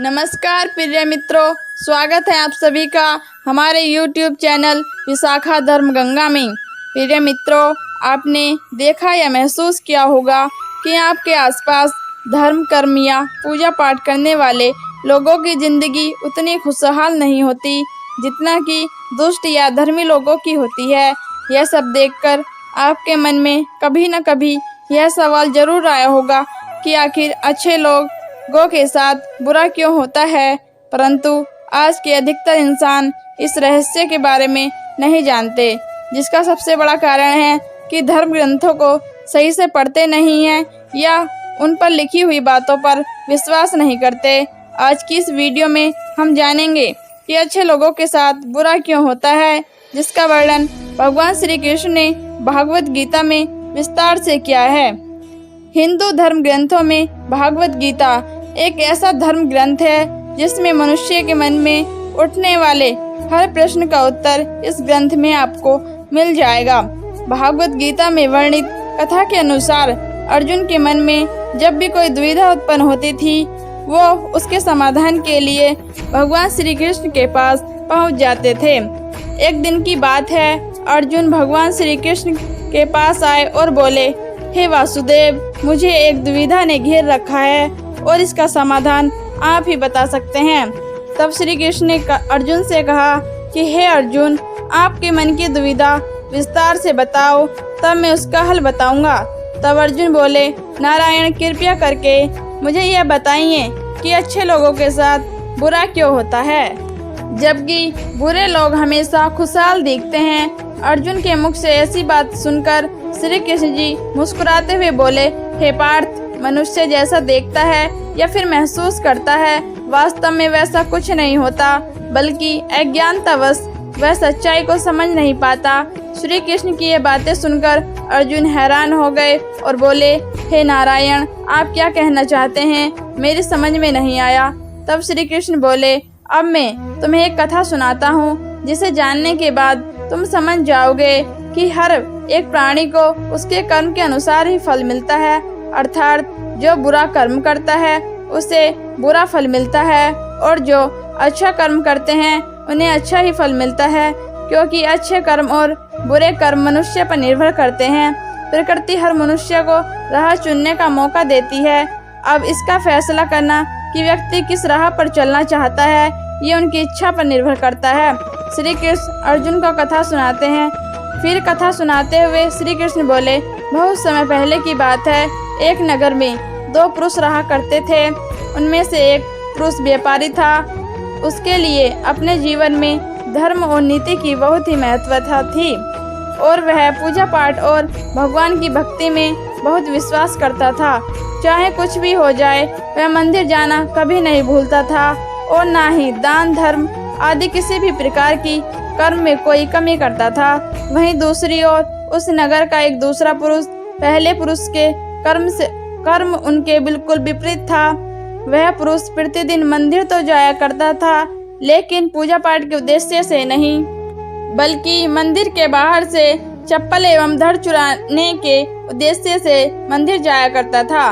नमस्कार प्रिय मित्रों, स्वागत है आप सभी का हमारे YouTube चैनल विशाखा धर्म गंगा में। प्रिय मित्रों, आपने देखा या महसूस किया होगा कि आपके आसपास धर्म कर्म या पूजा पाठ करने वाले लोगों की ज़िंदगी उतनी खुशहाल नहीं होती जितना कि दुष्ट या धर्मी लोगों की होती है। यह सब देखकर आपके मन में कभी न कभी यह सवाल ज़रूर आया होगा कि आखिर अच्छे लोगों के साथ बुरा क्यों होता है। परंतु आज के अधिकतर इंसान इस रहस्य के बारे में नहीं जानते, जिसका सबसे बड़ा कारण है कि धर्म ग्रंथों को सही से पढ़ते नहीं हैं या उन पर लिखी हुई बातों पर विश्वास नहीं करते। आज की इस वीडियो में हम जानेंगे कि अच्छे लोगों के साथ बुरा क्यों होता है, जिसका वर्णन भगवान श्री कृष्ण ने भागवत गीता में विस्तार से किया है। हिंदू धर्म ग्रंथों में भागवत गीता एक ऐसा धर्म ग्रंथ है जिसमें मनुष्य के मन में उठने वाले हर प्रश्न का उत्तर इस ग्रंथ में आपको मिल जाएगा। भागवत गीता में वर्णित कथा के अनुसार अर्जुन के मन में जब भी कोई दुविधा उत्पन्न होती थी, वो उसके समाधान के लिए भगवान श्री कृष्ण के पास पहुंच जाते थे। एक दिन की बात है, अर्जुन भगवान श्री कृष्ण के पास आए और बोले, हे वासुदेव, मुझे एक दुविधा ने घेर रखा है और इसका समाधान आप ही बता सकते हैं। तब श्री कृष्ण ने अर्जुन से कहा कि हे अर्जुन, आपके मन की दुविधा विस्तार से बताओ, तब मैं उसका हल बताऊंगा। तब अर्जुन बोले, नारायण, कृपया करके मुझे यह बताइए कि अच्छे लोगों के साथ बुरा क्यों होता है, जबकि बुरे लोग हमेशा खुशहाल दिखते हैं। अर्जुन के मुख से ऐसी बात सुनकर श्री कृष्ण जी मुस्कुराते हुए बोले, हे पार्थ, मनुष्य जैसा देखता है या फिर महसूस करता है, वास्तव में वैसा कुछ नहीं होता, बल्कि अज्ञानतावश वह सच्चाई को समझ नहीं पाता। श्री कृष्ण की ये बातें सुनकर अर्जुन हैरान हो गए और बोले, हे नारायण, आप क्या कहना चाहते हैं, मेरी समझ में नहीं आया। तब श्री कृष्ण बोले, अब मैं तुम्हें एक कथा सुनाता हूँ, जिसे जानने के बाद तुम समझ जाओगे कि हर एक प्राणी को उसके कर्म के अनुसार ही फल मिलता है, अर्थात जो बुरा कर्म करता है उसे बुरा फल मिलता है और जो अच्छा कर्म करते हैं उन्हें अच्छा ही फल मिलता है, क्योंकि अच्छे कर्म और बुरे कर्म मनुष्य पर निर्भर करते हैं। प्रकृति हर मनुष्य को राह चुनने का मौका देती है। अब इसका फैसला करना कि व्यक्ति किस राह पर चलना चाहता है, ये उनकी इच्छा पर निर्भर करता है। श्री कृष्ण अर्जुन को कथा सुनाते हैं। फिर कथा सुनाते हुए श्री कृष्ण बोले, बहुत समय पहले की बात है, एक नगर में दो पुरुष रहा करते थे। उनमें से एक पुरुष व्यापारी था। उसके लिए अपने जीवन में धर्म और नीति की बहुत ही महत्वता थी और वह पूजा पाठ और भगवान की भक्ति में बहुत विश्वास करता था। चाहे कुछ भी हो जाए, वह मंदिर जाना कभी नहीं भूलता था और ना ही दान धर्म आदि किसी भी प्रकार की कर्म में कोई कमी करता था। वहीं दूसरी ओर उस नगर का एक दूसरा पुरुष पहले पुरुष के कर्म उनके बिल्कुल विपरीत था। वह पुरुष प्रतिदिन मंदिर तो जाया करता था, लेकिन पूजा पाठ के उद्देश्य से नहीं, बल्कि मंदिर के बाहर से चप्पल एवं धड़ चुराने के उद्देश्य से मंदिर जाया करता था।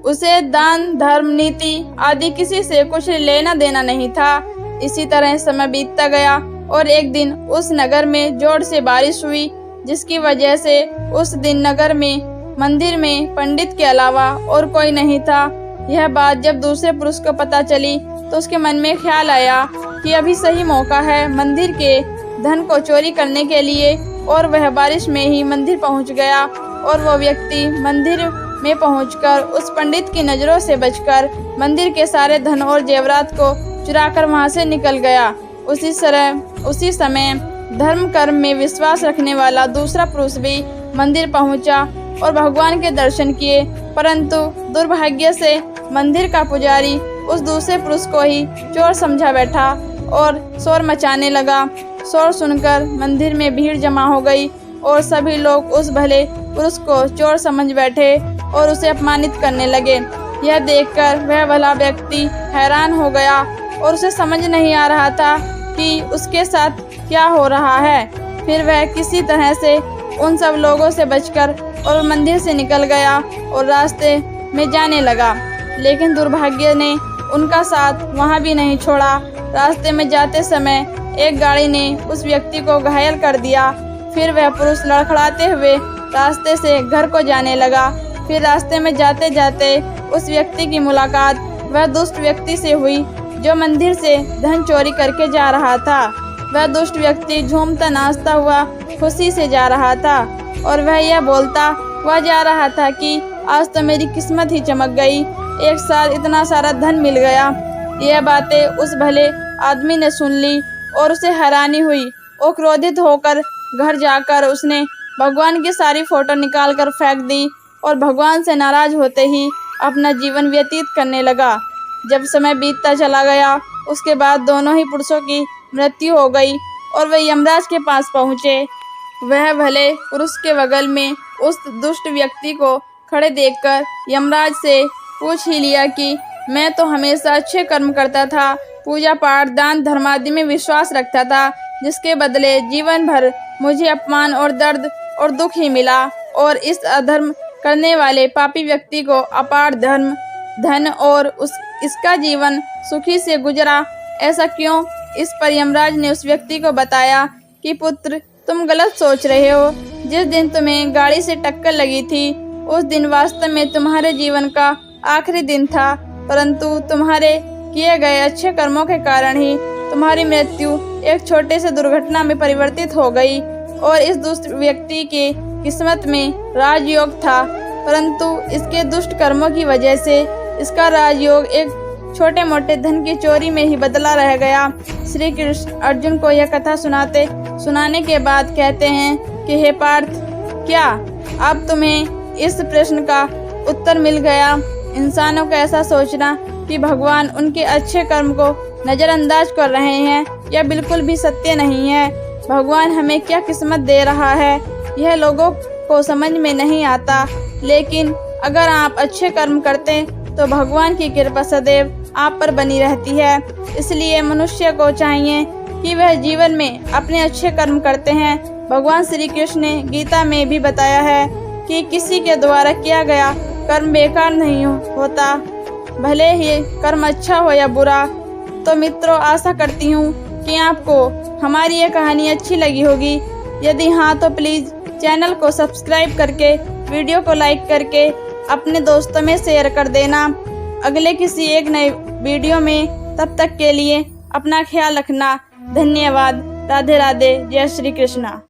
उसे दान धर्म नीति आदि किसी से कुछ लेना देना नहीं था। इसी तरह समय बीतता गया और एक दिन उस नगर में जोर से बारिश हुई, जिसकी वजह से उस दिन नगर में मंदिर में पंडित के अलावा और कोई नहीं था। यह बात जब दूसरे पुरुष को पता चली तो उसके मन में ख्याल आया कि अभी सही मौका है मंदिर के धन को चोरी करने के लिए, और वह बारिश में ही मंदिर पहुंच गया और वह व्यक्ति मंदिर में पहुंचकर उस पंडित की नज़रों से बचकर मंदिर के सारे धन और जेवरात को चुराकर वहां से निकल गया। उसी समय धर्म कर्म में विश्वास रखने वाला दूसरा पुरुष भी मंदिर पहुंचा और भगवान के दर्शन किए, परंतु दुर्भाग्य से मंदिर का पुजारी उस दूसरे पुरुष को ही चोर समझा बैठा और शोर मचाने लगा। शोर सुनकर मंदिर में भीड़ जमा हो गई और सभी लोग उस भले पुरुष को चोर समझ बैठे और उसे अपमानित करने लगे। यह देखकर वह भला व्यक्ति हैरान हो गया और उसे समझ नहीं आ रहा था कि उसके साथ क्या हो रहा है। फिर वह किसी तरह से उन सब लोगों से बचकर और मंदिर से निकल गया और रास्ते में जाने लगा, लेकिन दुर्भाग्य ने उनका साथ वहाँ भी नहीं छोड़ा। रास्ते में जाते समय एक गाड़ी ने उस व्यक्ति को घायल कर दिया। फिर वह पुरुष लड़खड़ाते हुए रास्ते से घर को जाने लगा। फिर रास्ते में जाते जाते उस व्यक्ति की मुलाकात वह दुष्ट व्यक्ति से हुई जो मंदिर से धन चोरी करके जा रहा था। वह दुष्ट व्यक्ति झूमता नाचता हुआ खुशी से जा रहा था और वह यह बोलता हुआ जा रहा था कि आज तो मेरी किस्मत ही चमक गई, एक साथ इतना सारा धन मिल गया। यह बातें उस भले आदमी ने सुन ली और उसे हैरानी हुई। वो क्रोधित होकर घर जाकर उसने भगवान की सारी फोटो निकाल कर फेंक दी और भगवान से नाराज होते ही अपना जीवन व्यतीत करने लगा। जब समय बीतता चला गया उसके बाद दोनों ही पुरुषों की मृत्यु हो गई और वे यमराज के पास पहुँचे। वह भले पुरुष के बगल में उस दुष्ट व्यक्ति को खड़े देखकर यमराज से पूछ ही लिया कि मैं तो हमेशा अच्छे कर्म करता था, पूजा पाठ दान धर्म आदि में विश्वास रखता था, जिसके बदले जीवन भर मुझे अपमान और दर्द और दुख ही मिला, और इस अधर्म करने वाले पापी व्यक्ति को अपार धन और इसका जीवन सुखी से गुजरा, ऐसा क्यों? इस पर यमराज ने उस व्यक्ति को बताया कि पुत्र, तुम गलत सोच रहे हो। जिस दिन तुम्हें गाड़ी से टक्कर लगी थी उस दिन वास्तव में तुम्हारे जीवन का आखिरी दिन था, परंतु तुम्हारे किए गए अच्छे कर्मों के कारण ही तुम्हारी मृत्यु एक छोटे से दुर्घटना में परिवर्तित हो गई। और इस दुष्ट व्यक्ति की किस्मत में राजयोग था, परंतु इसके दुष्ट कर्मों की वजह से इसका राजयोग एक छोटे मोटे धन की चोरी में ही बदला रह गया। श्री कृष्ण अर्जुन को यह कथा सुनाने के बाद कहते हैं कि हे पार्थ, क्या अब तुम्हें इस प्रश्न का उत्तर मिल गया? इंसानों का ऐसा सोचना कि भगवान उनके अच्छे कर्म को नज़रअंदाज कर रहे हैं यह बिल्कुल भी सत्य नहीं है। भगवान हमें क्या किस्मत दे रहा है यह लोगों को समझ में नहीं आता, लेकिन अगर आप अच्छे कर्म करते तो भगवान की कृपा सदैव आप पर बनी रहती है। इसलिए मनुष्य को चाहिए कि वह जीवन में अपने अच्छे कर्म करते हैं। भगवान श्री कृष्ण ने गीता में भी बताया है कि किसी के द्वारा किया गया कर्म बेकार नहीं होता, भले ही कर्म अच्छा हो या बुरा। तो मित्रों, आशा करती हूँ कि आपको हमारी ये कहानी अच्छी लगी होगी। यदि हाँ तो प्लीज़ चैनल को सब्सक्राइब करके वीडियो को लाइक करके अपने दोस्तों में शेयर कर देना। अगले किसी एक नए वीडियो में, तब तक के लिए अपना ख्याल रखना। धन्यवाद। राधे राधे। जय श्री कृष्णा।